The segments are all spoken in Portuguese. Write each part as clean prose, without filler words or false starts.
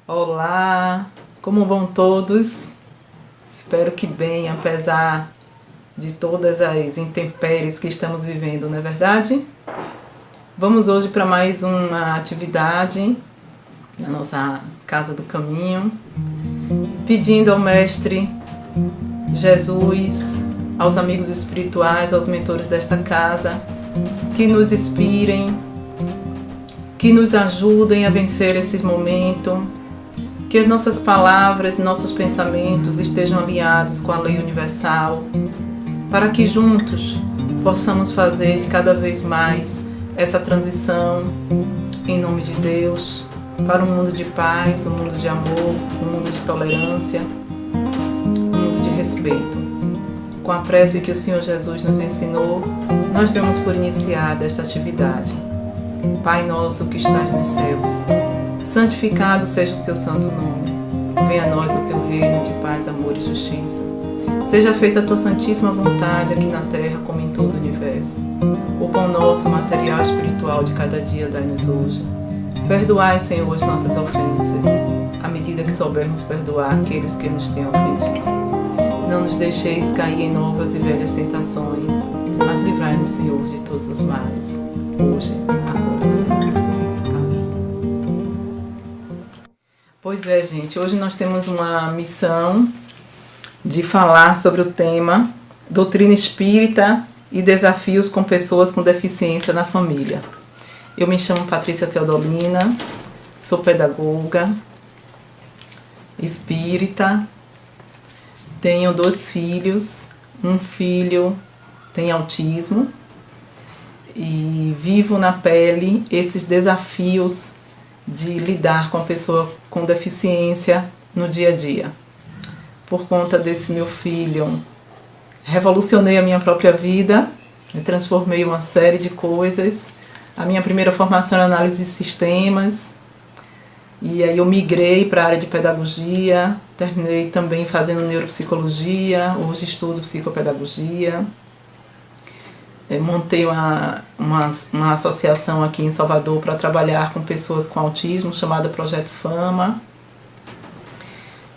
Olá, como vão todos? Espero que bem, apesar de todas as intempéries que estamos vivendo, não é verdade? Vamos hoje para mais uma atividade na nossa Casa do Caminho, pedindo ao Mestre Jesus, aos amigos espirituais, aos mentores desta casa, que nos inspirem, que nos ajudem a vencer esse momento, que as nossas palavras e nossos pensamentos estejam alinhados com a lei universal, para que juntos possamos fazer cada vez mais essa transição, em nome de Deus, para um mundo de paz, um mundo de amor, um mundo de tolerância, um mundo de respeito. Com a prece que o Senhor Jesus nos ensinou, nós damos por iniciada esta atividade. Pai nosso que estás nos céus, santificado seja o teu santo nome. Venha a nós o teu reino de paz, amor e justiça. Seja feita a tua santíssima vontade aqui na terra como em todo o universo. O pão nosso, material e espiritual de cada dia dai-nos hoje. Perdoai, Senhor, as nossas ofensas, à medida que soubermos perdoar aqueles que nos têm ofendido. Não nos deixeis cair em novas e velhas tentações, mas livrai-nos, Senhor, de todos os males, hoje, agora e sempre. Pois é, gente, hoje nós temos uma missão de falar sobre o tema Doutrina Espírita e Desafios com Pessoas com Deficiência na Família. Eu me chamo Patrícia Teodolina, sou pedagoga, espírita, tenho 2 filhos, um filho tem autismo e vivo na pele esses desafios de lidar com a pessoa com deficiência no dia a dia. Por conta desse meu filho, revolucionei a minha própria vida, transformei uma série de coisas. A minha primeira formação era análise de sistemas, e aí eu migrei para a área de pedagogia, terminei também fazendo neuropsicologia, hoje estudo psicopedagogia. Montei uma associação aqui em Salvador para trabalhar com pessoas com autismo, chamada Projeto Fama.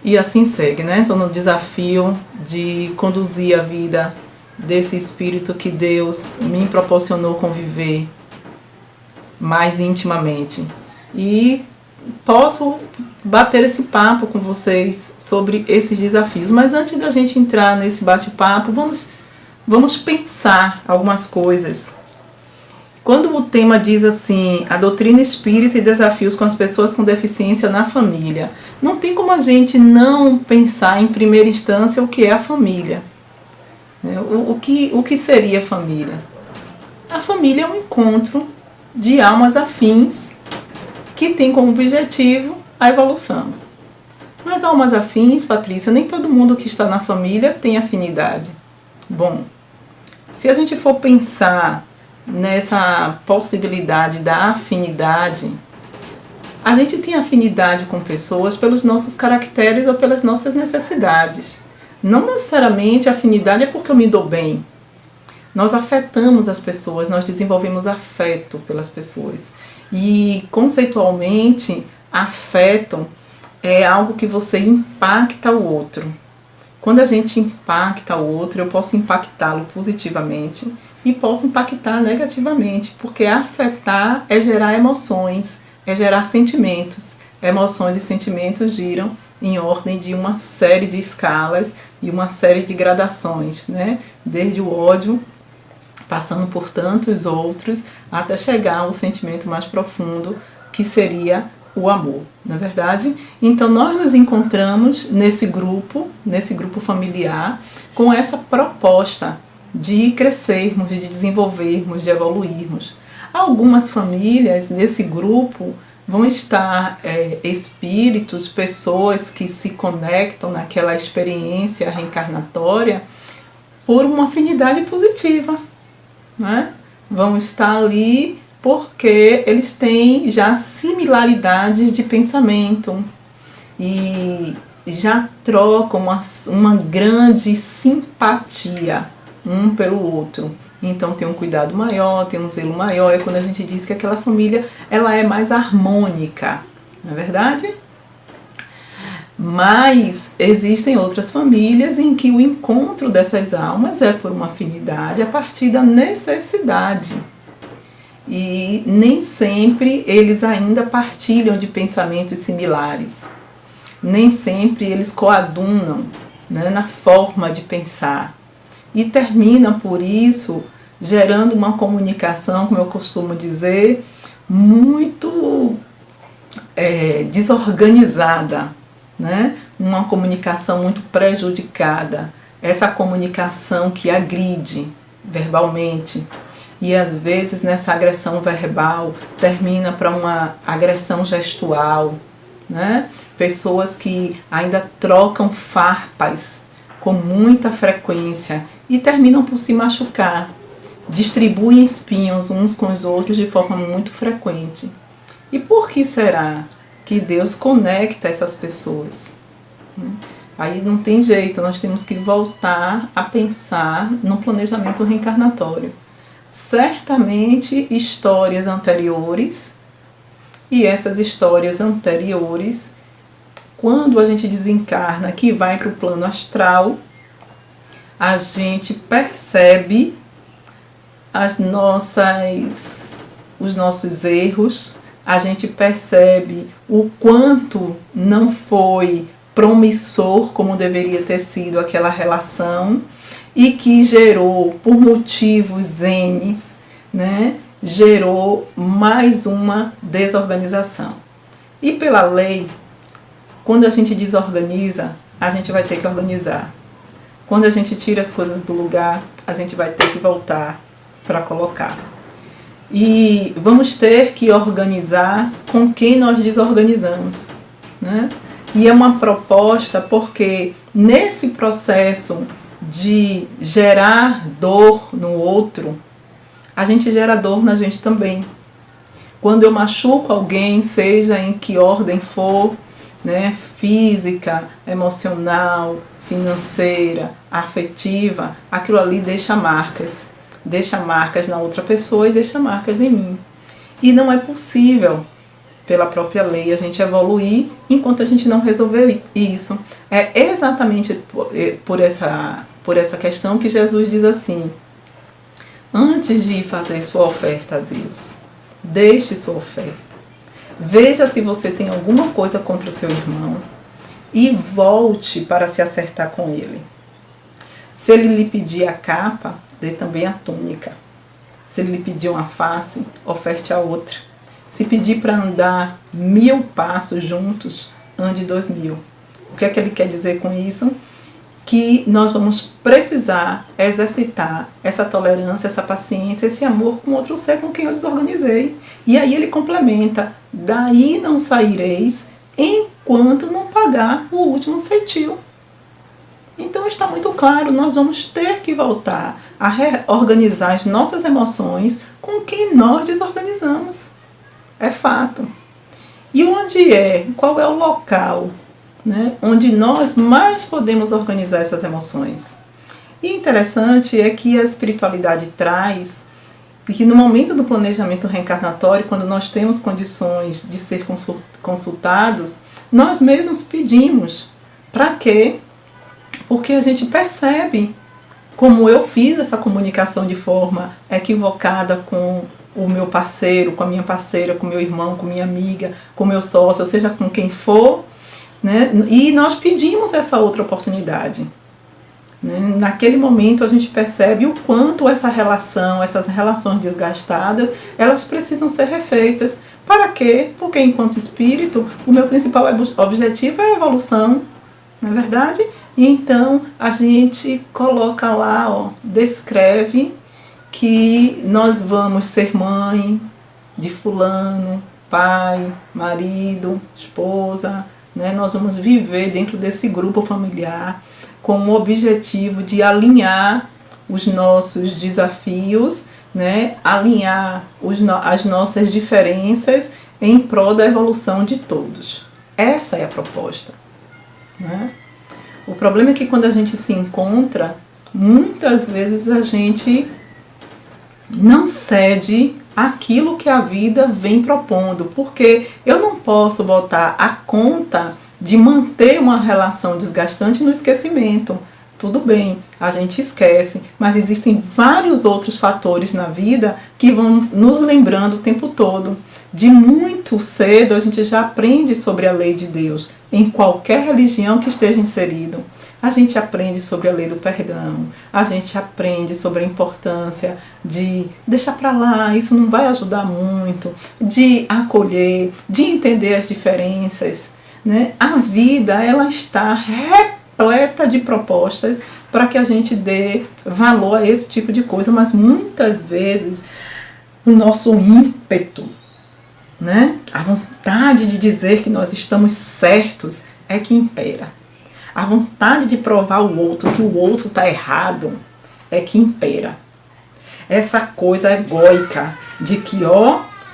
E assim segue, né? Estou no desafio de conduzir a vida desse espírito que Deus me proporcionou conviver mais intimamente. E posso bater esse papo com vocês sobre esses desafios. Mas antes da gente entrar nesse bate-papo, vamos pensar algumas coisas. Quando o tema diz assim, a doutrina espírita e desafios com as pessoas com deficiência na família, não tem como a gente não pensar em primeira instância o que é a família. O que seria a família? A família é um encontro de almas afins que tem como objetivo a evolução. Mas almas afins, Patrícia, nem todo mundo que está na família tem afinidade. Bom, se a gente for pensar nessa possibilidade da afinidade, a gente tem afinidade com pessoas pelos nossos caracteres ou pelas nossas necessidades. Não necessariamente a afinidade é porque eu me dou bem. Nós afetamos as pessoas, nós desenvolvemos afeto pelas pessoas. E conceitualmente, afeto é algo que você impacta o outro. Quando a gente impacta o outro, eu posso impactá-lo positivamente e posso impactar negativamente, porque afetar é gerar emoções, é gerar sentimentos. Emoções e sentimentos giram em ordem de uma série de escalas e uma série de gradações, né? Desde o ódio, passando por tantos outros, até chegar ao sentimento mais profundo, que seria o amor, não é verdade? Então nós nos encontramos nesse grupo familiar, com essa proposta de crescermos, de desenvolvermos, de evoluirmos. Algumas famílias nesse grupo vão estar espíritos, pessoas que se conectam naquela experiência reencarnatória por uma afinidade positiva, né? Vão estar ali porque eles têm já similaridades de pensamento e já trocam uma grande simpatia um pelo outro. Então tem um cuidado maior, tem um zelo maior. É quando a gente diz que aquela família ela é mais harmônica, não é verdade? Mas existem outras famílias em que o encontro dessas almas é por uma afinidade a partir da necessidade. E nem sempre eles ainda partilham de pensamentos similares. Nem sempre eles coadunam, né, na forma de pensar. E terminam, por isso, gerando uma comunicação, como eu costumo dizer, muito desorganizada, né? Uma comunicação muito prejudicada. Essa comunicação que agride verbalmente. E às vezes nessa agressão verbal termina para uma agressão gestual, né? Pessoas que ainda trocam farpas com muita frequência e terminam por se machucar, distribuem espinhos uns com os outros de forma muito frequente. E por que será que Deus conecta essas pessoas? Aí não tem jeito, nós temos que voltar a pensar no planejamento reencarnatório. Certamente histórias anteriores, e essas histórias anteriores, quando a gente desencarna, que vai para o plano astral, a gente percebe os nossos erros, a gente percebe o quanto não foi promissor como deveria ter sido aquela relação, e que gerou, por motivos N, né, gerou mais uma desorganização. E pela lei, quando a gente desorganiza, a gente vai ter que organizar. Quando a gente tira as coisas do lugar, a gente vai ter que voltar para colocar. E vamos ter que organizar com quem nós desorganizamos, né? E é uma proposta porque nesse processo de gerar dor no outro, a gente gera dor na gente também. Quando eu machuco alguém, seja em que ordem for, né, física, emocional, financeira, afetiva, aquilo ali deixa marcas na outra pessoa e deixa marcas em mim. E não é possível, pela própria lei, a gente evoluir enquanto a gente não resolver isso. É exatamente por essa questão que Jesus diz assim: antes de fazer sua oferta a Deus, deixe sua oferta. Veja se você tem alguma coisa contra o seu irmão e volte para se acertar com ele. Se ele lhe pedir a capa, dê também a túnica. Se ele lhe pedir uma face, oferte a outra. Se pedir para andar 1000 passos juntos, ande 2000. O que é que ele quer dizer com isso? Que nós vamos precisar exercitar essa tolerância, essa paciência, esse amor com outro ser com quem eu desorganizei. E aí ele complementa: daí não saireis enquanto não pagar o último ceitil. Então está muito claro, nós vamos ter que voltar a reorganizar as nossas emoções com quem nós desorganizamos. É fato. E qual é o local, né, onde nós mais podemos organizar essas emoções? E interessante é que a espiritualidade traz que no momento do planejamento reencarnatório, quando nós temos condições de ser consultados, nós mesmos pedimos. Para quê? Porque a gente percebe como eu fiz essa comunicação de forma equivocada com o meu parceiro, com a minha parceira, com o meu irmão, com minha amiga, com o meu sócio, ou seja, com quem for, né? E nós pedimos essa outra oportunidade. Né? Naquele momento a gente percebe o quanto essa relação, essas relações desgastadas, elas precisam ser refeitas. Para quê? Porque enquanto espírito, o meu principal objetivo é a evolução, não é verdade? E então a gente coloca lá, descreve que nós vamos ser mãe de fulano, pai, marido, esposa, né? Nós vamos viver dentro desse grupo familiar com o objetivo de alinhar os nossos desafios, né? Alinhar as nossas diferenças em prol da evolução de todos. Essa é a proposta, né? O problema é que quando a gente se encontra, muitas vezes a gente não cede aquilo que a vida vem propondo, porque eu não posso botar a conta de manter uma relação desgastante no esquecimento. Tudo bem, a gente esquece, mas existem vários outros fatores na vida que vão nos lembrando o tempo todo. De muito cedo a gente já aprende sobre a lei de Deus, em qualquer religião que esteja inserido. A gente aprende sobre a lei do perdão, a gente aprende sobre a importância de deixar para lá, isso não vai ajudar muito, de acolher, de entender as diferenças, né? A vida, ela está repleta de propostas para que a gente dê valor a esse tipo de coisa, mas muitas vezes o nosso ímpeto, né? A vontade de dizer que nós estamos certos é que impera. A vontade de provar ao outro que o outro está errado é que impera. Essa coisa egóica de que,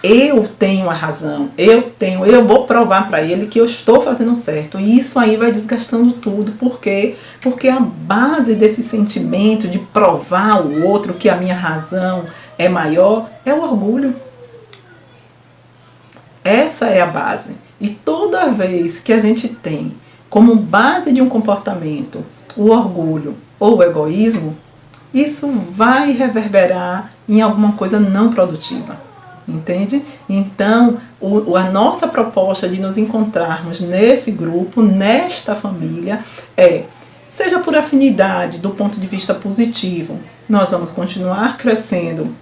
eu tenho a razão, eu vou provar para ele que eu estou fazendo certo. E isso aí vai desgastando tudo. Por quê? Porque a base desse sentimento de provar ao outro que a minha razão é maior é o orgulho. Essa é a base. E toda vez que a gente tem como base de um comportamento o orgulho ou o egoísmo, isso vai reverberar em alguma coisa não produtiva. Entende? Então, a nossa proposta de nos encontrarmos nesse grupo, nesta família, seja por afinidade do ponto de vista positivo, nós vamos continuar crescendo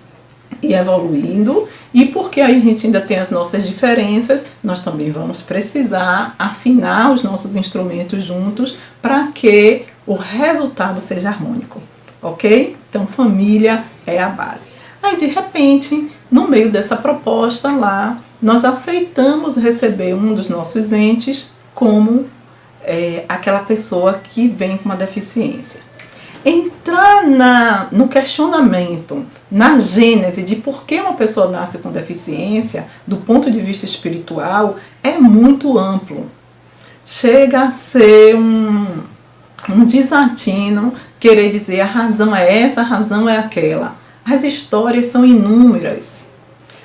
e evoluindo, e porque aí a gente ainda tem as nossas diferenças, nós também vamos precisar afinar os nossos instrumentos juntos para que o resultado seja harmônico, ok? Então, família é a base. Aí, de repente, no meio dessa proposta lá, nós aceitamos receber um dos nossos entes como aquela pessoa que vem com uma deficiência. Entrar no questionamento, na gênese de por que uma pessoa nasce com deficiência, do ponto de vista espiritual, é muito amplo. Chega a ser um desatino querer dizer a razão é essa, a razão é aquela. As histórias são inúmeras.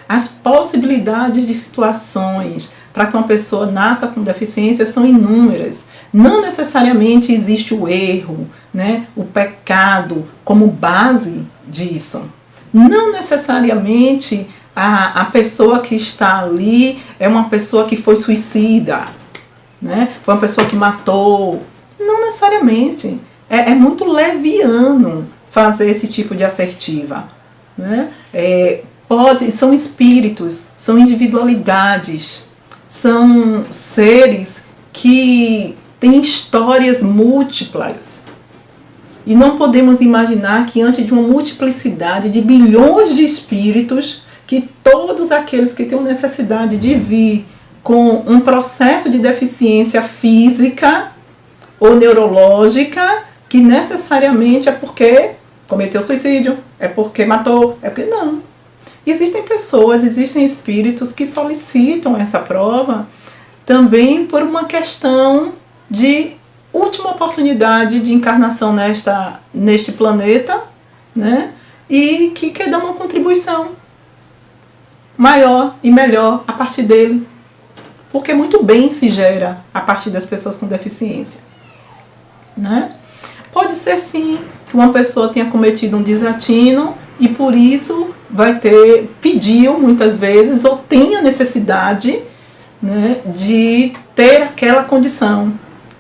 As possibilidades de situações para que uma pessoa nasça com deficiência são inúmeras. Não necessariamente existe o erro, né, o pecado como base disso. Não necessariamente a pessoa que está ali é uma pessoa que foi suicida, né, foi uma pessoa que matou. Não necessariamente. É muito leviano fazer esse tipo de assertiva, né? São espíritos, são individualidades, são seres que têm histórias múltiplas. E não podemos imaginar que diante de uma multiplicidade de bilhões de espíritos, que todos aqueles que têm necessidade de vir com um processo de deficiência física ou neurológica, que necessariamente é porque cometeu suicídio, é porque matou, é porque não. Existem pessoas, existem espíritos que solicitam essa prova também por uma questão de última oportunidade de encarnação neste planeta, né? E que quer dar uma contribuição maior e melhor a partir dele. Porque muito bem se gera a partir das pessoas com deficiência, né? Pode ser sim que uma pessoa tenha cometido um desatino e por isso pediu muitas vezes ou tenha necessidade, né, de ter aquela condição.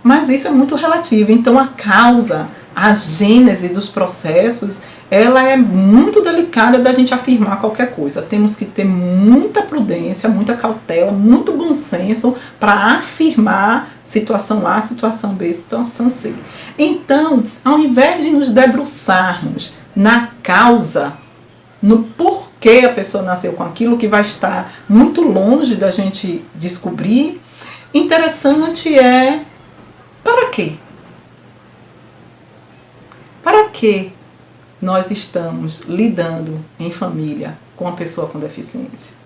Mas isso é muito relativo. Então a causa, a gênese dos processos, ela é muito delicada da gente afirmar qualquer coisa. Temos que ter muita prudência, muita cautela, muito bom senso para afirmar situação A, situação B, situação C. Então, ao invés de nos debruçarmos na causa, no porquê a pessoa nasceu com aquilo, que vai estar muito longe da gente descobrir, interessante é para quê? Para que nós estamos lidando em família com uma pessoa com deficiência?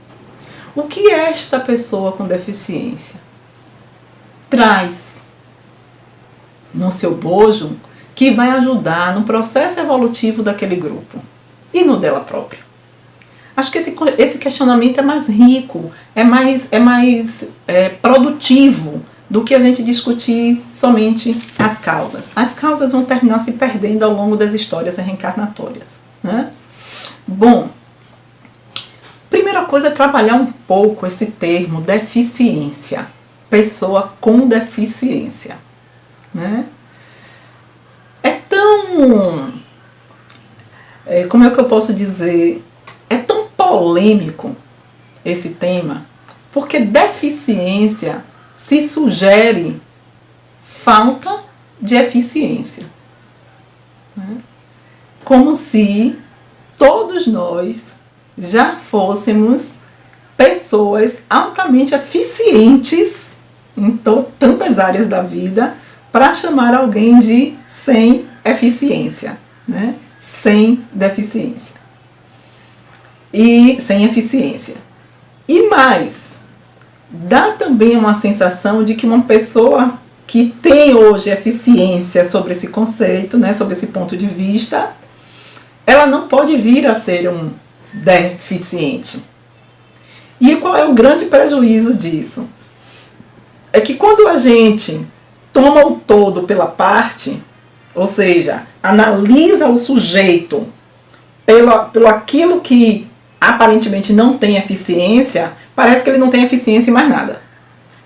O que esta pessoa com deficiência traz no seu bojo que vai ajudar no processo evolutivo daquele grupo e no dela própria? Acho que esse questionamento é mais rico, é mais produtivo do que a gente discutir somente as causas. As causas vão terminar se perdendo ao longo das histórias reencarnatórias, né? Bom, primeira coisa é trabalhar um pouco esse termo deficiência, pessoa com deficiência, né? Como é que eu posso dizer? É tão polêmico esse tema, porque deficiência se sugere falta de eficiência, né? Como se todos nós já fôssemos pessoas altamente eficientes em tantas áreas da vida para chamar alguém de sem eficiência, né? Sem deficiência e sem eficiência. E mais, dá também uma sensação de que uma pessoa que tem hoje eficiência sobre esse conceito, né, sobre esse ponto de vista, ela não pode vir a ser um deficiente. E qual é o grande prejuízo disso? É que quando a gente toma o todo pela parte, ou seja, analisa o sujeito pelo aquilo que aparentemente não tem eficiência, parece que ele não tem eficiência em mais nada.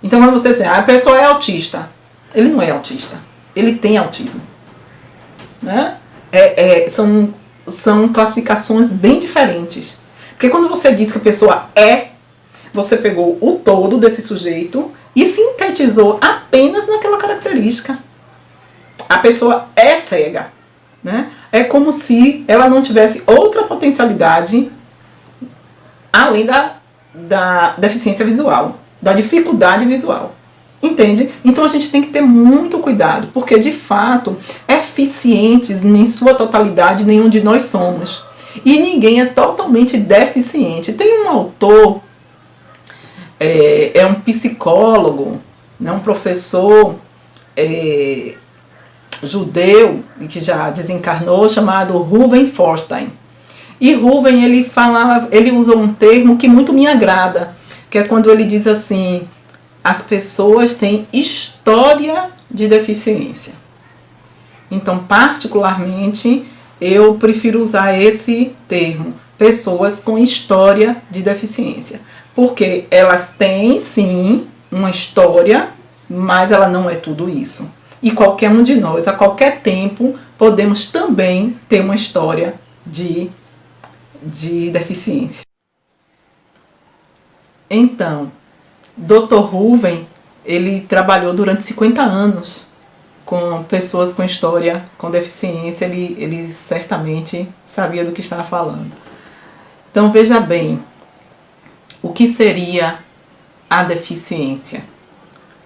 Então quando você diz, a pessoa é autista, ele não é autista, ele tem autismo, né? São classificações bem diferentes. Porque quando você diz que a pessoa você pegou o todo desse sujeito e sintetizou apenas naquela característica. A pessoa é cega, né? É como se ela não tivesse outra potencialidade além da deficiência visual, da dificuldade visual. Entende? Então a gente tem que ter muito cuidado, porque de fato, eficientes em sua totalidade nenhum de nós somos. E ninguém é totalmente deficiente. Tem um autor, é um psicólogo, né, um professor judeu, que já desencarnou, chamado Ruven Forstein. E Ruven, ele usou um termo que muito me agrada, que é quando ele diz assim: as pessoas têm história de deficiência. Então, particularmente, eu prefiro usar esse termo, pessoas com história de deficiência. Porque elas têm, sim, uma história, mas ela não é tudo isso. E qualquer um de nós, a qualquer tempo, podemos também ter uma história de deficiência. Então, Dr. Ruven, ele trabalhou durante 50 anos com pessoas com história, com deficiência, ele certamente sabia do que estava falando. Então, veja bem, o que seria a deficiência?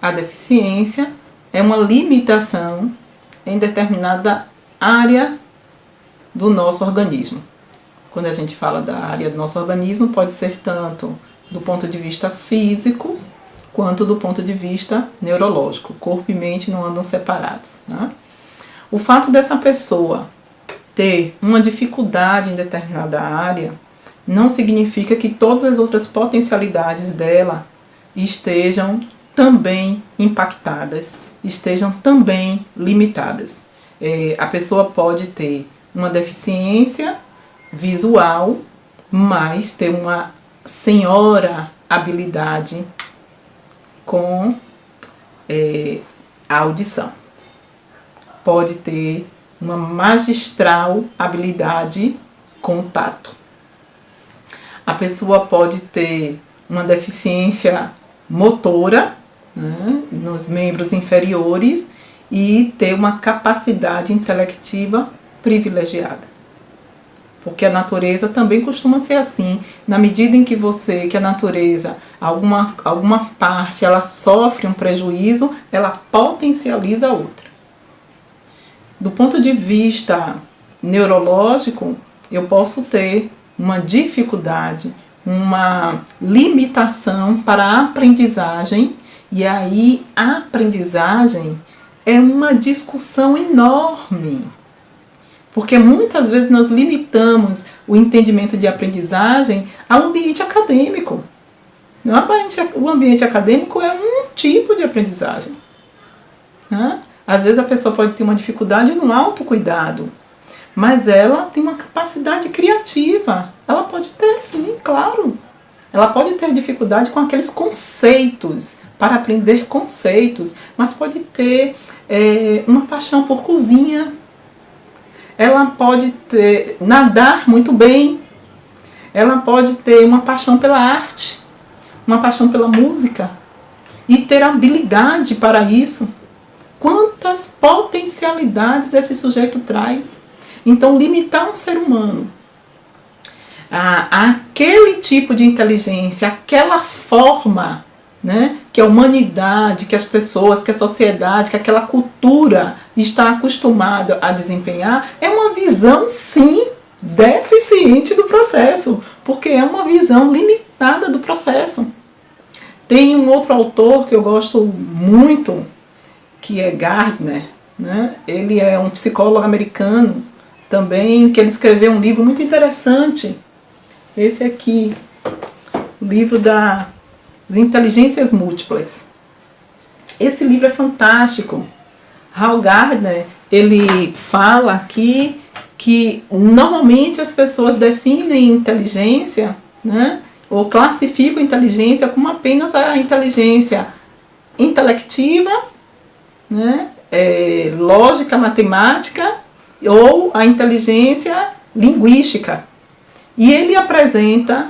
A deficiência é uma limitação em determinada área do nosso organismo. Quando a gente fala da área do nosso organismo, pode ser tanto do ponto de vista físico, quanto do ponto de vista neurológico. Corpo e mente não andam separados, né? O fato dessa pessoa ter uma dificuldade em determinada área não significa que todas as outras potencialidades dela estejam também impactadas, estejam também limitadas. A pessoa pode ter uma deficiência visual, mas ter uma senhora habilidade com a audição. Pode ter uma magistral habilidade com o tato. A pessoa pode ter uma deficiência motora, né, nos membros inferiores e ter uma capacidade intelectiva privilegiada. Porque a natureza também costuma ser assim. Na medida em que a natureza, alguma parte, ela sofre um prejuízo, ela potencializa a outra. Do ponto de vista neurológico, eu posso ter uma dificuldade, uma limitação para a aprendizagem, e aí a aprendizagem é uma discussão enorme. Porque muitas vezes nós limitamos o entendimento de aprendizagem ao ambiente acadêmico. O ambiente acadêmico é um tipo de aprendizagem. Né? Às vezes a pessoa pode ter uma dificuldade no autocuidado, mas ela tem uma capacidade criativa. Ela pode ter, sim, claro. Ela pode ter dificuldade com aqueles conceitos, para aprender conceitos, mas pode ter uma paixão por cozinha. Ela pode nadar muito bem. Ela pode ter uma paixão pela arte, uma paixão pela música e ter habilidade para isso. Quantas potencialidades esse sujeito traz? Então, limitar um ser humano aquele tipo de inteligência, aquela forma, né, que a humanidade, que as pessoas, que a sociedade, que aquela cultura está acostumada a desempenhar, é uma visão, sim, deficiente do processo, porque é uma visão limitada do processo. Tem um outro autor que eu gosto muito, que é Gardner, né? Ele é um psicólogo americano também, que ele escreveu um livro muito interessante. Esse aqui, o livro das inteligências múltiplas. Esse livro é fantástico. Hal Gardner, ele fala aqui que normalmente as pessoas definem inteligência, né, ou classificam inteligência como apenas a inteligência intelectiva, né, lógica, matemática, ou a inteligência linguística. E ele apresenta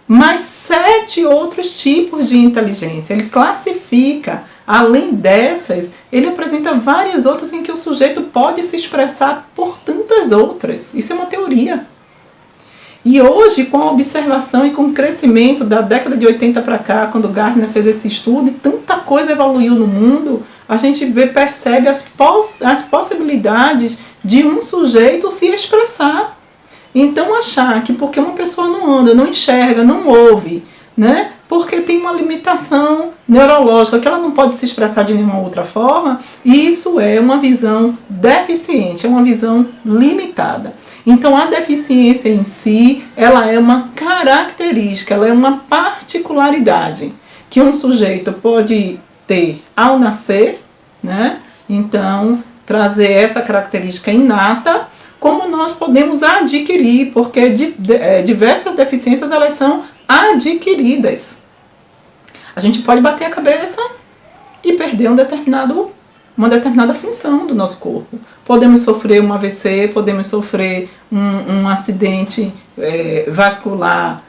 mais 7 outros tipos de inteligência. Ele classifica, além dessas, ele apresenta várias outras em que o sujeito pode se expressar por tantas outras. Isso é uma teoria. E hoje, com a observação e com o crescimento da década de 80 para cá, quando Gardner fez esse estudo, e tanta coisa evoluiu no mundo, a gente percebe as possibilidades de um sujeito se expressar. Então, achar que porque uma pessoa não anda, não enxerga, não ouve, né, porque tem uma limitação neurológica, que ela não pode se expressar de nenhuma outra forma, isso é uma visão deficiente, é uma visão limitada. Então, a deficiência em si, ela é uma característica, ela é uma particularidade que um sujeito pode ter ao nascer, né? Então, trazer essa característica inata, como nós podemos adquirir, porque diversas deficiências elas são adquiridas. A gente pode bater a cabeça e perder uma determinada função do nosso corpo. Podemos sofrer um AVC, podemos sofrer um acidente vascular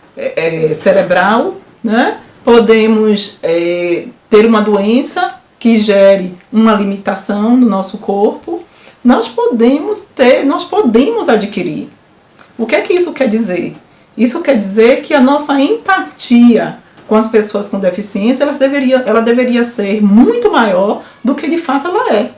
cerebral, né? Podemos ter uma doença que gere uma limitação no nosso corpo. Nós podemos adquirir. O que é que isso quer dizer? Isso quer dizer que a nossa empatia com as pessoas com deficiência, ela deveria ser muito maior do que de fato ela é.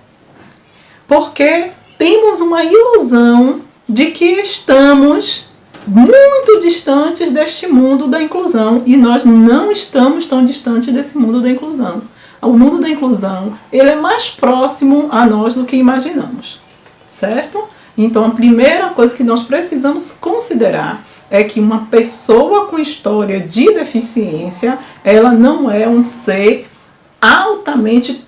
Porque temos uma ilusão de que estamos muito distantes deste mundo da inclusão, e nós não estamos tão distantes desse mundo da inclusão. O mundo da inclusão, ele é mais próximo a nós do que imaginamos, certo? Então, a primeira coisa que nós precisamos considerar é que uma pessoa com história de deficiência, ela não é um ser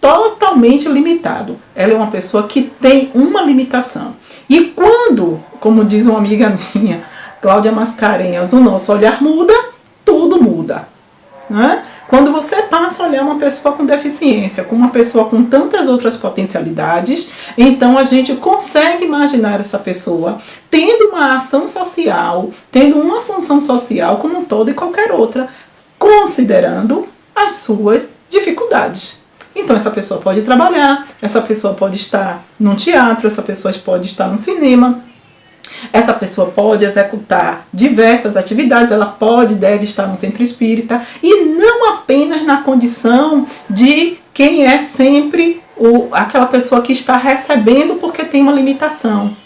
totalmente limitado. Ela é uma pessoa que tem uma limitação. E quando, como diz uma amiga minha, Cláudia Mascarenhas, o nosso olhar muda, tudo muda, né? Quando você passa a olhar uma pessoa com deficiência, com uma pessoa com tantas outras potencialidades, então a gente consegue imaginar essa pessoa tendo uma ação social, tendo uma função social como um todo e qualquer outra, considerando as suas dificuldades. Então essa pessoa pode trabalhar, essa pessoa pode estar num teatro, essa pessoa pode estar no cinema, essa pessoa pode executar diversas atividades, ela deve estar no centro espírita, e não apenas na condição de quem é sempre aquela pessoa que está recebendo porque tem uma limitação,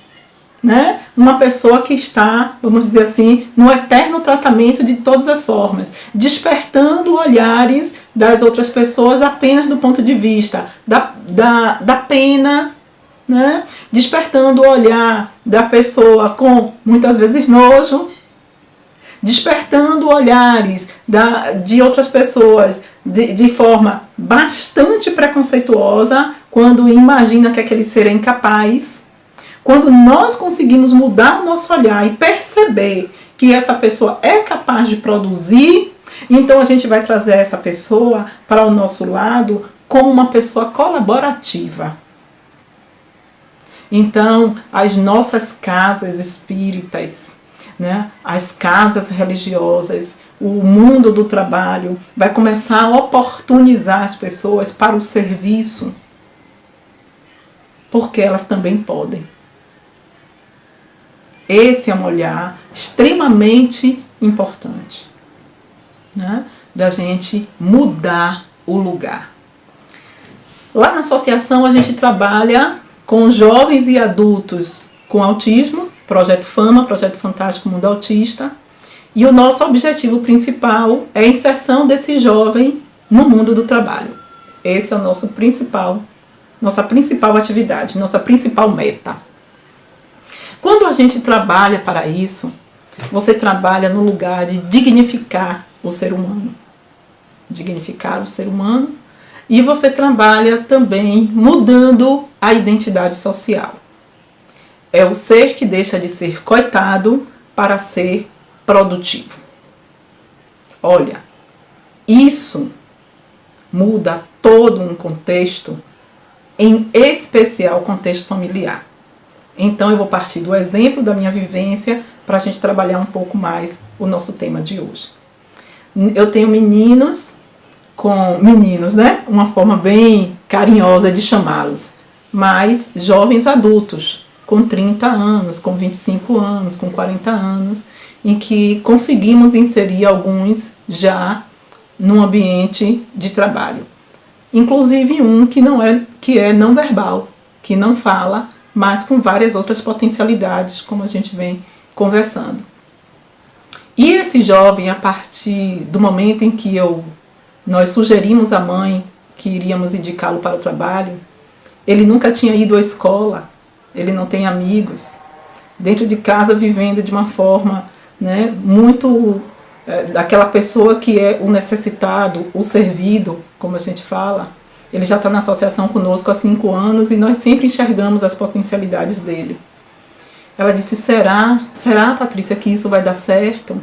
né? Uma pessoa que está, vamos dizer assim, no eterno tratamento de todas as formas, despertando olhares das outras pessoas apenas do ponto de vista da pena, né? Despertando o olhar da pessoa com, muitas vezes, nojo, despertando olhares de outras pessoas de forma bastante preconceituosa, quando imagina que aquele ser é incapaz. Quando nós conseguimos mudar o nosso olhar e perceber que essa pessoa é capaz de produzir, então a gente vai trazer essa pessoa para o nosso lado como uma pessoa colaborativa. Então, as nossas casas espíritas, né, as casas religiosas, o mundo do trabalho vai começar a oportunizar as pessoas para o serviço, porque elas também podem. Esse é um olhar extremamente importante, né, da gente mudar o lugar. Lá na associação a gente trabalha com jovens e adultos com autismo, Projeto Fama, Projeto Fantástico Mundo Autista, e o nosso objetivo principal é a inserção desse jovem no mundo do trabalho. Esse é o nossa principal atividade, nossa principal meta. Quando a gente trabalha para isso, você trabalha no lugar de dignificar o ser humano. Dignificar o ser humano. E você trabalha também mudando a identidade social. É o ser que deixa de ser coitado para ser produtivo. Olha, isso muda todo um contexto, em especial o contexto familiar. Então eu vou partir do exemplo da minha vivência para a gente trabalhar um pouco mais o nosso tema de hoje. Eu tenho meninos, né? Uma forma bem carinhosa de chamá-los, mas jovens adultos, com 30 anos, com 25 anos, com 40 anos, em que conseguimos inserir alguns já num ambiente de trabalho. Inclusive um que é não verbal, que não fala, mas com várias outras potencialidades, como a gente vem conversando. E esse jovem, a partir do momento em que nós sugerimos à mãe que iríamos indicá-lo para o trabalho, ele nunca tinha ido à escola, ele não tem amigos, dentro de casa vivendo de uma forma, né, muito daquela pessoa que é o necessitado, o servido, como a gente fala. Ele já está na associação conosco há 5 anos e nós sempre enxergamos as potencialidades dele. Ela disse, será, Patrícia, que isso vai dar certo?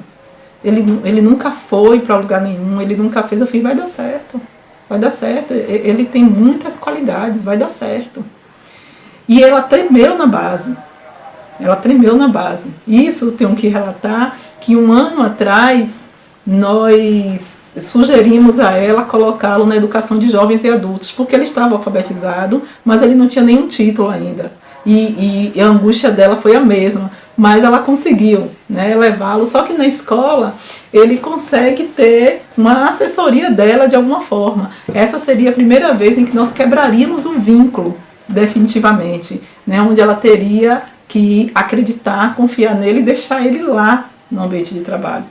Ele nunca foi para lugar nenhum, ele nunca fez. Eu fiz, vai dar certo, ele tem muitas qualidades, vai dar certo. E ela tremeu na base. Isso eu tenho que relatar que 1 ano atrás nós sugerimos a ela colocá-lo na educação de jovens e adultos, porque ele estava alfabetizado, mas ele não tinha nenhum título ainda. E a angústia dela foi a mesma, mas ela conseguiu, né, levá-lo. Só que na escola ele consegue ter uma assessoria dela de alguma forma. Essa seria a primeira vez em que nós quebraríamos um vínculo, definitivamente, né, onde ela teria que acreditar, confiar nele e deixar ele lá no ambiente de trabalho.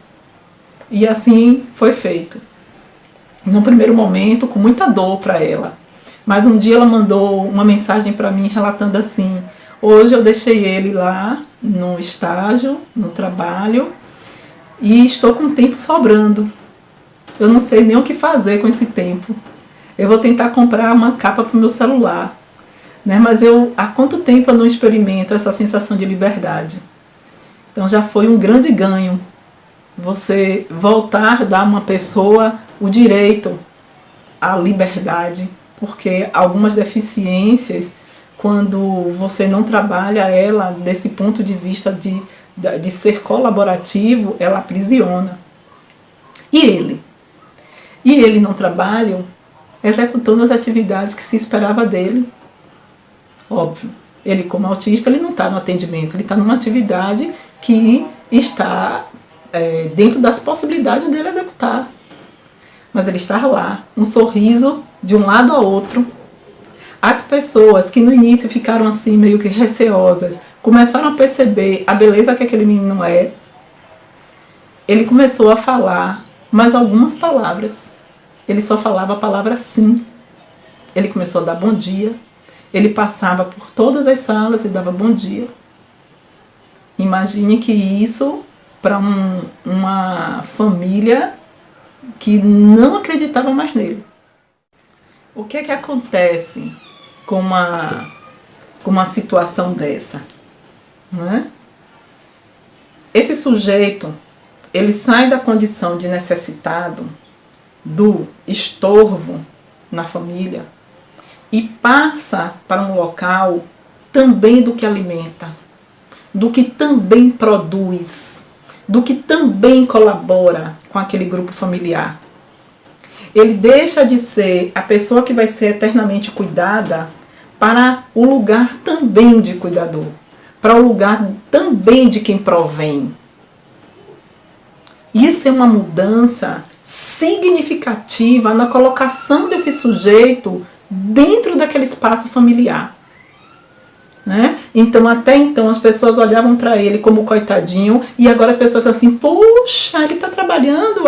E assim foi feito. No primeiro momento, com muita dor para ela. Mas um dia ela mandou uma mensagem para mim relatando assim: hoje eu deixei ele lá no estágio, no trabalho, e estou com tempo sobrando. Eu não sei nem o que fazer com esse tempo. Eu vou tentar comprar uma capa para o meu celular. Né? Mas há quanto tempo eu não experimento essa sensação de liberdade? Então já foi um grande ganho você voltar a dar a uma pessoa o direito à liberdade, porque algumas deficiências, quando você não trabalha ela desse ponto de vista de ser colaborativo, ela aprisiona. E ele não trabalha executando as atividades que se esperava dele. Óbvio, ele como autista, ele não está no atendimento, ele está numa atividade que está dentro das possibilidades dele executar. Mas ele está lá, um sorriso de um lado a outro. As pessoas que no início ficaram assim meio que receosas, começaram a perceber a beleza que aquele menino é. Ele começou a falar mais algumas palavras. Ele só falava a palavra sim. Ele começou a dar bom dia. Ele passava por todas as salas e dava bom dia. Imagine que isso para uma família que não acreditava mais nele. O que é que acontece com uma situação dessa? Não é? Esse sujeito, ele sai da condição de necessitado, do estorvo na família, e passa para um local também do que alimenta, do que também produz, do que também colabora com aquele grupo familiar. Ele deixa de ser a pessoa que vai ser eternamente cuidada para o lugar também de cuidador, para o lugar também de quem provém. Isso é uma mudança significativa na colocação desse sujeito dentro daquele espaço familiar. Né? Então, até então, as pessoas olhavam para ele como coitadinho, e agora as pessoas falam assim, poxa, ele está trabalhando,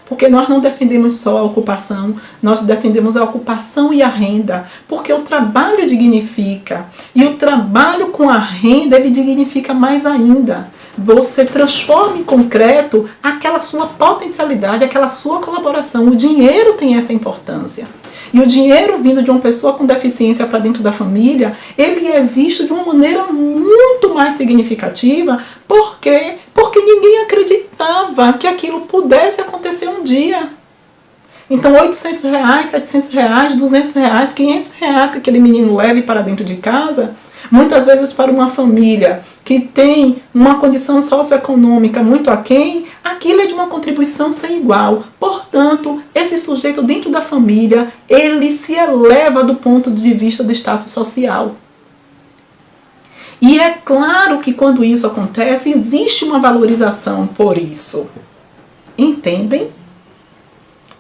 porque nós não defendemos só a ocupação, nós defendemos a ocupação e a renda, porque o trabalho dignifica, e o trabalho com a renda, ele dignifica mais ainda. Você transforma em concreto aquela sua potencialidade, aquela sua colaboração. O dinheiro tem essa importância. E o dinheiro vindo de uma pessoa com deficiência para dentro da família, ele é visto de uma maneira muito mais significativa. Por quê? Porque ninguém acreditava que aquilo pudesse acontecer um dia. Então, R$800, R$700, R$200, R$500 que aquele menino leve para dentro de casa, muitas vezes para uma família que tem uma condição socioeconômica muito aquém, aquilo é de uma contribuição sem igual. Portanto, esse sujeito dentro da família, ele se eleva do ponto de vista do status social. E é claro que quando isso acontece, existe uma valorização por isso. Entendem?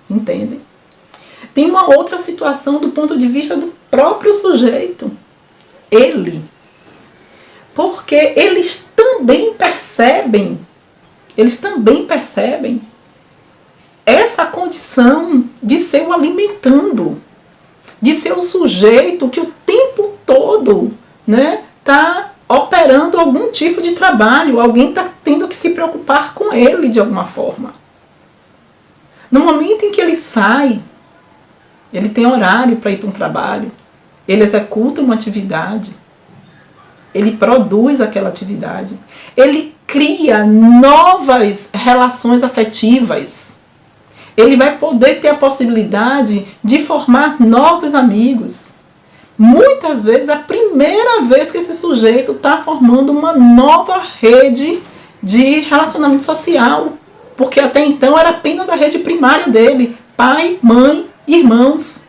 Entendem? Tem uma outra situação do ponto de vista do próprio sujeito. Porque eles também percebem essa condição de ser o alimentando, de ser o sujeito que o tempo todo, né, está operando algum tipo de trabalho, alguém está tendo que se preocupar com ele de alguma forma. No momento em que ele sai, ele tem horário para ir para um trabalho, ele executa uma atividade, ele produz aquela atividade, ele cria novas relações afetivas, ele vai poder ter a possibilidade de formar novos amigos. Muitas vezes, a primeira vez que esse sujeito está formando uma nova rede de relacionamento social, porque até então era apenas a rede primária dele, pai, mãe, irmãos.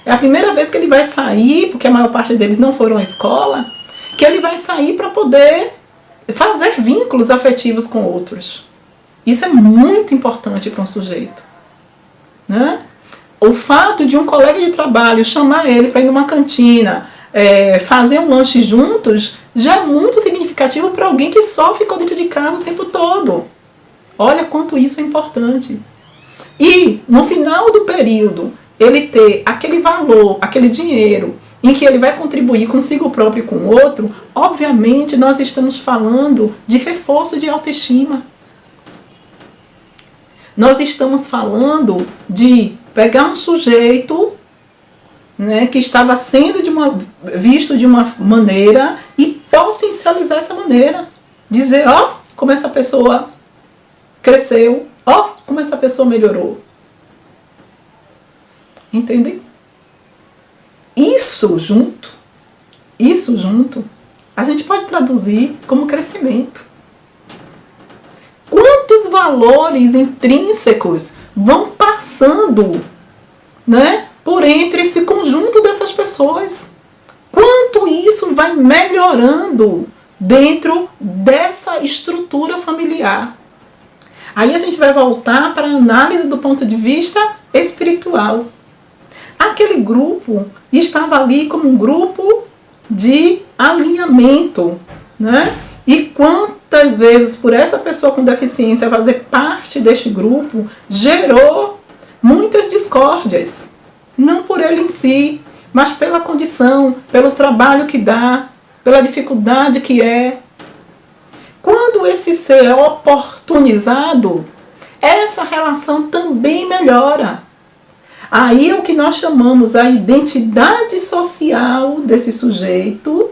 É a primeira vez que ele vai sair, porque a maior parte deles não foram à escola, que ele vai sair para poder fazer vínculos afetivos com outros. Isso é muito importante para um sujeito. Né? O fato de um colega de trabalho chamar ele para ir numa cantina, fazer um lanche juntos, já é muito significativo para alguém que só ficou dentro de casa o tempo todo. Olha quanto isso é importante. E no final do período, ele ter aquele valor, aquele dinheiro, em que ele vai contribuir consigo próprio e com o outro, obviamente nós estamos falando de reforço de autoestima. Nós estamos falando de pegar um sujeito, né, que estava sendo visto de uma maneira e potencializar essa maneira. Dizer, ó, como essa pessoa cresceu, ó, como essa pessoa melhorou. Entendem? Isso junto, a gente pode traduzir como crescimento. Quantos valores intrínsecos vão passando, né, por entre esse conjunto dessas pessoas? Quanto isso vai melhorando dentro dessa estrutura familiar? Aí a gente vai voltar para a análise do ponto de vista espiritual. Aquele grupo estava ali como um grupo de alinhamento, né? E quantas vezes, por essa pessoa com deficiência fazer parte deste grupo, gerou muitas discórdias. Não por ele em si, mas pela condição, pelo trabalho que dá, pela dificuldade que é. Quando quando esse ser é oportunizado, essa relação também melhora. Aí é o que nós chamamos a identidade social desse sujeito,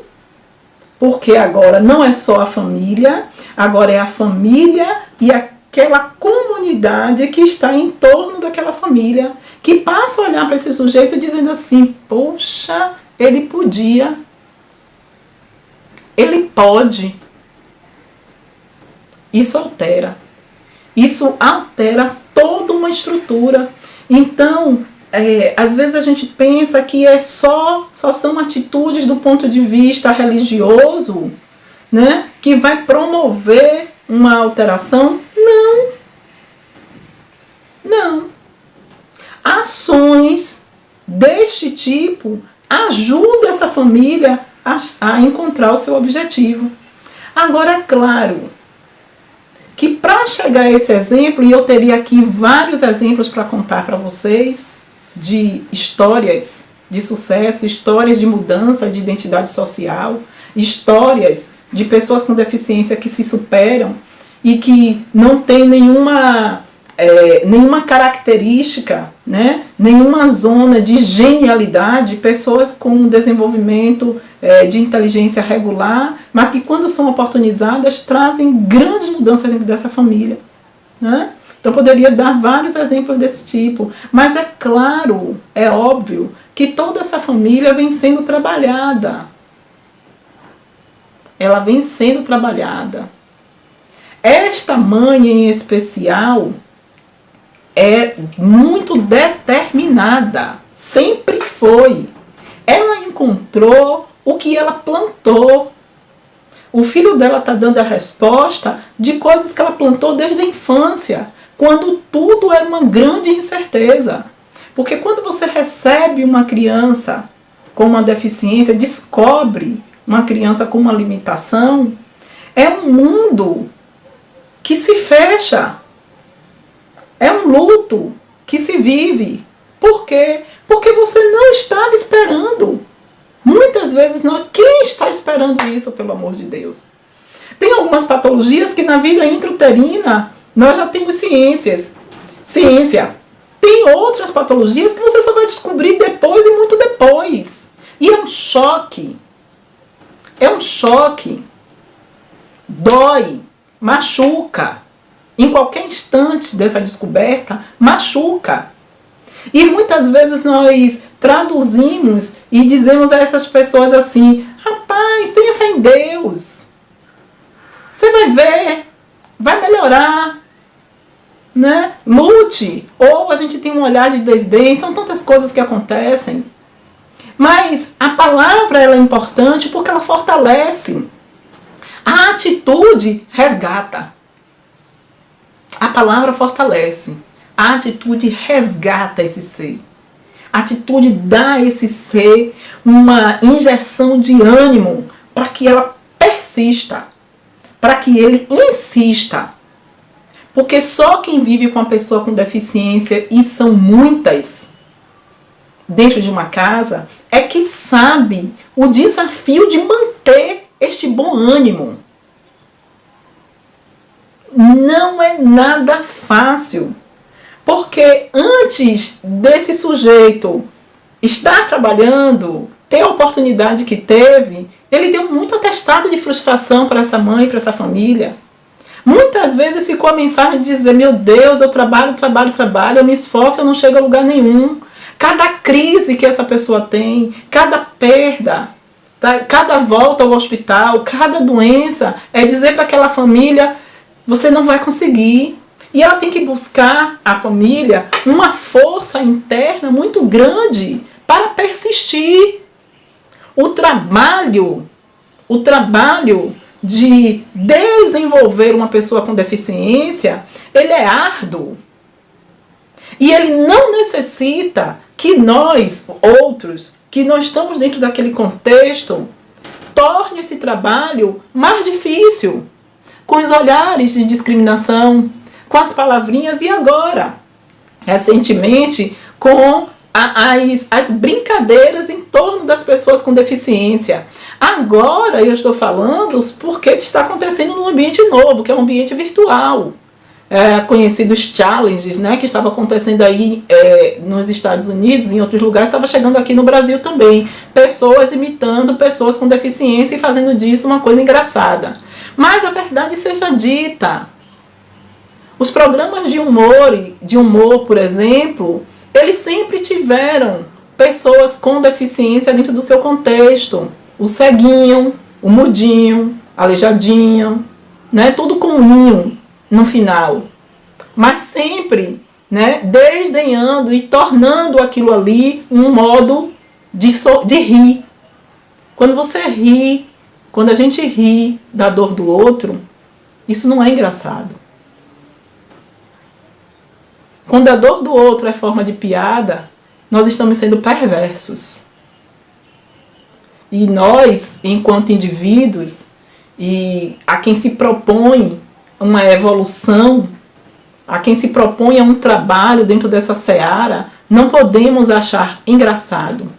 porque agora não é só a família, agora é a família e aquela comunidade que está em torno daquela família, que passa a olhar para esse sujeito dizendo assim, poxa, ele podia, ele pode. Isso altera toda uma estrutura. Então, às vezes a gente pensa que só são atitudes do ponto de vista religioso, né, que vai promover uma alteração. Não. Ações deste tipo ajudam essa família a encontrar o seu objetivo. Agora, é claro que para chegar a esse exemplo, e eu teria aqui vários exemplos para contar para vocês, de histórias de sucesso, histórias de mudança de identidade social, histórias de pessoas com deficiência que se superam e que não tem nenhuma característica, né? Nenhuma zona de genialidade, pessoas com desenvolvimento de inteligência regular, mas que quando são oportunizadas trazem grandes mudanças dentro dessa família, né? Então poderia dar vários exemplos desse tipo, mas é claro, é óbvio que toda essa família vem sendo trabalhada. Ela vem sendo trabalhada. Esta mãe em especial é muito determinada, sempre foi. Ela encontrou o que ela plantou. O filho dela está dando a resposta de coisas que ela plantou desde a infância, quando tudo era uma grande incerteza. Porque quando você recebe uma criança com uma deficiência, descobre uma criança com uma limitação, é um mundo que se fecha. É um luto que se vive. Por quê? Porque você não estava esperando. Muitas vezes não. Quem está esperando isso, pelo amor de Deus? Tem algumas patologias que na vida intrauterina nós já temos ciência. Tem outras patologias que você só vai descobrir depois e muito depois. E é um choque. É um choque. Dói. Machuca. Em qualquer instante dessa descoberta, machuca. E muitas vezes nós traduzimos e dizemos a essas pessoas assim, rapaz, tenha fé em Deus. Você vai ver, vai melhorar, né? Lute. Ou a gente tem um olhar de desdém, são tantas coisas que acontecem. Mas a palavra ela é importante porque ela fortalece. A atitude resgata. A palavra fortalece. A atitude resgata esse ser. A atitude dá a esse ser uma injeção de ânimo para que ela persista, para que ele insista. Porque só quem vive com uma pessoa com deficiência, e são muitas, dentro de uma casa, é que sabe o desafio de manter este bom ânimo. Não é nada fácil, porque antes desse sujeito estar trabalhando, ter a oportunidade que teve, ele deu muito atestado de frustração para essa mãe, para essa família. Muitas vezes ficou a mensagem de dizer, meu Deus, eu trabalho, eu me esforço, eu não chego a lugar nenhum. Cada crise que essa pessoa tem, cada perda, cada volta ao hospital, cada doença, é dizer para aquela família, você não vai conseguir. E ela tem que buscar, a família, uma força interna muito grande para persistir. O trabalho de desenvolver uma pessoa com deficiência, ele é árduo. E ele não necessita que nós, outros, que nós estamos dentro daquele contexto, torne esse trabalho mais difícil. Com os olhares de discriminação, com as palavrinhas, e agora, recentemente, com as brincadeiras em torno das pessoas com deficiência. Agora eu estou falando porque está acontecendo num ambiente novo, que é um ambiente virtual. Conhecidos challenges, né, que estava acontecendo aí nos Estados Unidos, em outros lugares, estava chegando aqui no Brasil também. Pessoas imitando pessoas com deficiência e fazendo disso uma coisa engraçada. Mas a verdade seja dita. Os programas de humor, por exemplo, eles sempre tiveram pessoas com deficiência dentro do seu contexto. O ceguinho, o mudinho, aleijadinho, né, tudo com inho no final, mas sempre, né, desdenhando e tornando aquilo ali um modo de rir. Quando você ri, quando a gente ri da dor do outro, isso não é engraçado. Quando a dor do outro é forma de piada, nós estamos sendo perversos. E nós, enquanto indivíduos, e a quem se propõe uma evolução, a quem se propõe a um trabalho dentro dessa seara, não podemos achar engraçado.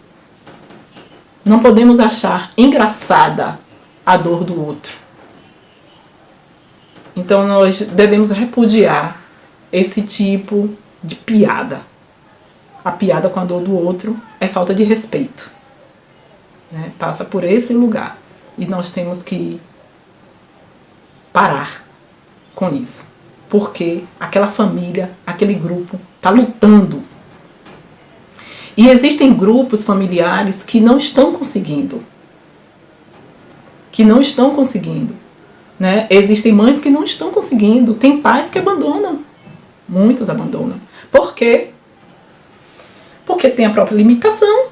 Não podemos achar engraçada a dor do outro. Então nós devemos repudiar esse tipo de piada. A piada com a dor do outro é falta de respeito, né? Passa por esse lugar. E nós temos que parar com isso, porque aquela família, aquele grupo está lutando. E existem grupos familiares que não estão conseguindo. Né? Existem mães que não estão conseguindo. Tem pais que abandonam. Muitos abandonam. Por quê? Porque tem a própria limitação,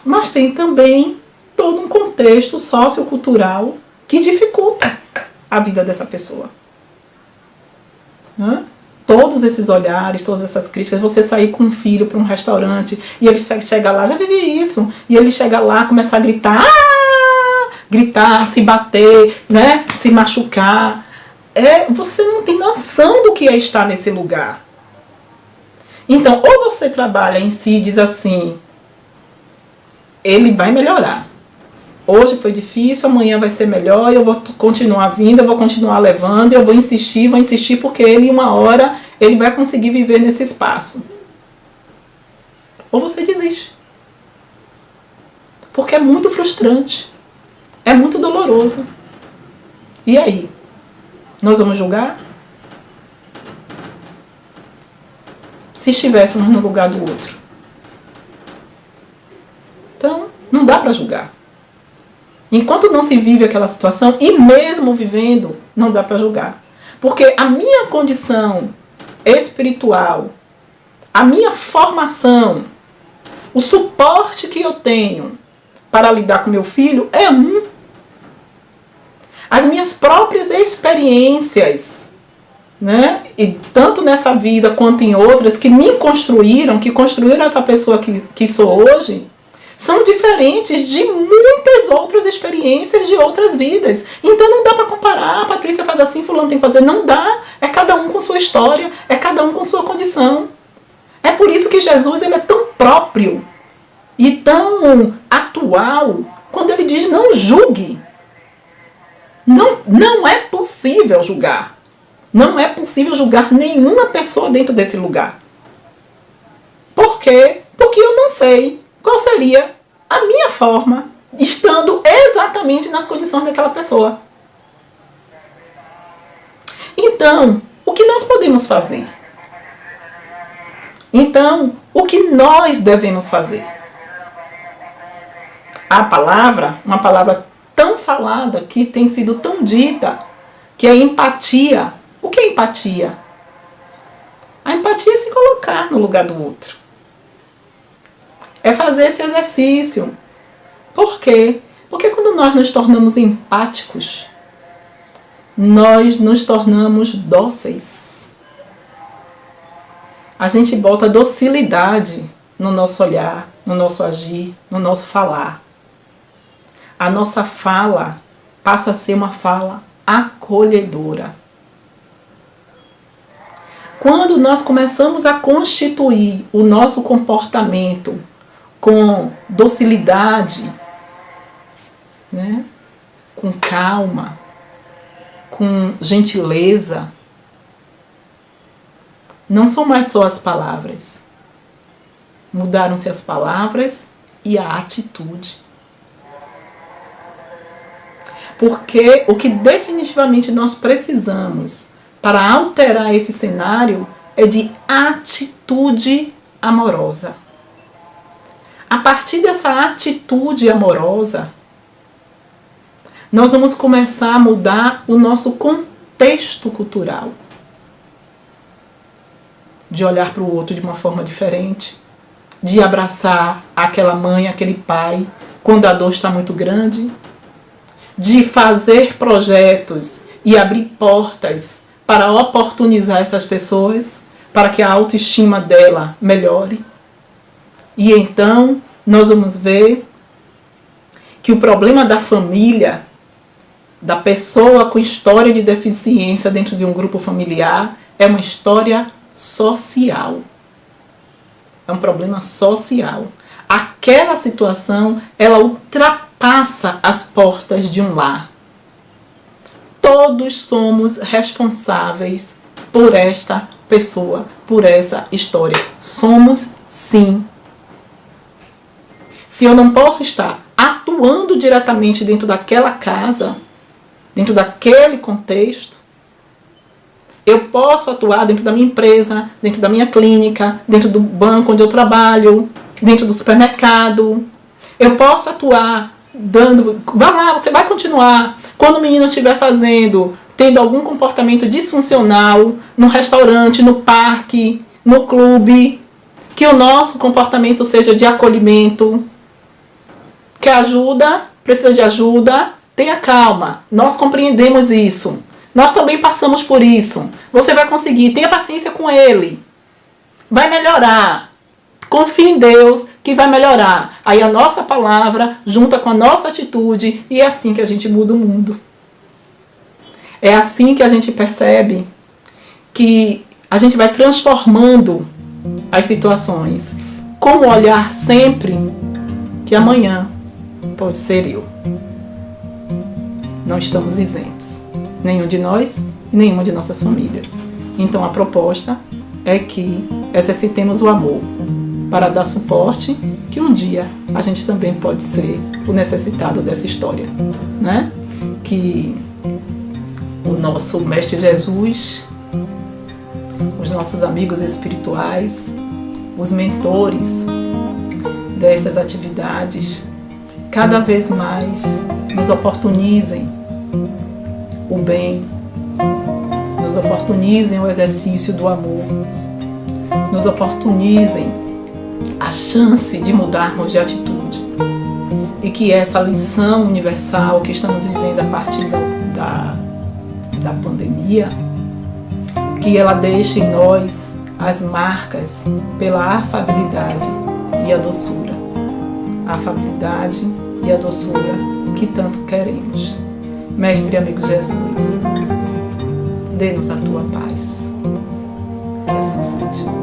mas tem também todo um contexto sociocultural que dificulta a vida dessa pessoa. Todos esses olhares, todas essas críticas, você sair com um filho para um restaurante e ele chega lá, já vivi isso, e ele chega lá, começa a gritar, gritar, se bater, né, se machucar. Você não tem noção do que é estar nesse lugar. Então, ou você trabalha em si e diz assim, ele vai melhorar. Hoje foi difícil, amanhã vai ser melhor, eu vou continuar vindo, eu vou continuar levando, eu vou insistir, porque ele, uma hora, ele vai conseguir viver nesse espaço. Ou você desiste. Porque é muito frustrante. É muito doloroso. E aí? Nós vamos julgar? Se estivéssemos no lugar do outro. Então, não dá para julgar. Enquanto não se vive aquela situação, e mesmo vivendo, não dá para julgar. Porque a minha condição espiritual, a minha formação, o suporte que eu tenho para lidar com meu filho é as minhas próprias experiências, né? E tanto nessa vida quanto em outras que me construíram, que construíram essa pessoa que sou hoje, são diferentes de muitas outras experiências de outras vidas. Então não dá para comparar, a Patrícia faz assim, fulano tem que fazer. Não dá, é cada um com sua história, é cada um com sua condição. É por isso que Jesus, ele é tão próprio e tão atual quando ele diz não julgue. Não é possível julgar. Não é possível julgar nenhuma pessoa dentro desse lugar. Por quê? Porque eu não sei qual seria a minha forma, estando exatamente nas condições daquela pessoa. Então, o que nós podemos fazer? Então, o que nós devemos fazer? A palavra, uma palavra tão falada, que tem sido tão dita, que é empatia. O que é empatia? A empatia é se colocar no lugar do outro. É fazer esse exercício. Por quê? Porque quando nós nos tornamos empáticos, nós nos tornamos dóceis. A gente bota docilidade no nosso olhar, no nosso agir, no nosso falar. A nossa fala passa a ser uma fala acolhedora. Quando nós começamos a constituir o nosso comportamento com docilidade, né? Com calma, com gentileza, não são mais só as palavras. Mudaram-se as palavras e a atitude. Porque o que definitivamente nós precisamos para alterar esse cenário é de atitude amorosa. A partir dessa atitude amorosa, nós vamos começar a mudar o nosso contexto cultural. De olhar para o outro de uma forma diferente, de abraçar aquela mãe, aquele pai, quando a dor está muito grande, de fazer projetos e abrir portas para oportunizar essas pessoas, para que a autoestima dela melhore. E então nós vamos ver que o problema da família, da pessoa com história de deficiência dentro de um grupo familiar, é uma história social. É um problema social. Aquela situação, ela ultrapassa as portas de um lar. Todos somos responsáveis por esta pessoa, por essa história. Somos, sim. Se eu não posso estar atuando diretamente dentro daquela casa, dentro daquele contexto, eu posso atuar dentro da minha empresa, dentro da minha clínica, dentro do banco onde eu trabalho, dentro do supermercado. Eu posso atuar dando... Vai lá, você vai continuar. Quando o menino estiver tendo algum comportamento disfuncional, no restaurante, no parque, no clube, que o nosso comportamento seja de acolhimento. Quer ajuda? Precisa de ajuda? Tenha calma. Nós compreendemos isso. Nós também passamos por isso. Você vai conseguir. Tenha paciência com ele. Vai melhorar. Confie em Deus que vai melhorar. Aí a nossa palavra junta com a nossa atitude e é assim que a gente muda o mundo. É assim que a gente percebe que a gente vai transformando as situações. Com o olhar sempre que amanhã pode ser eu. Não estamos isentos. Nenhum de nós e nenhuma de nossas famílias. Então a proposta é que exercitemos o amor para dar suporte, que um dia a gente também pode ser o necessitado dessa história, né? Que o nosso Mestre Jesus, os nossos amigos espirituais, os mentores dessas atividades, cada vez mais nos oportunizem o bem, nos oportunizem o exercício do amor, nos oportunizem a chance de mudarmos de atitude e que essa lição universal que estamos vivendo a partir da pandemia, que ela deixe em nós as marcas pela afabilidade e a doçura. A afabilidade e a doçura que tanto queremos. Mestre e amigo Jesus, dê-nos a tua paz. Que assim seja.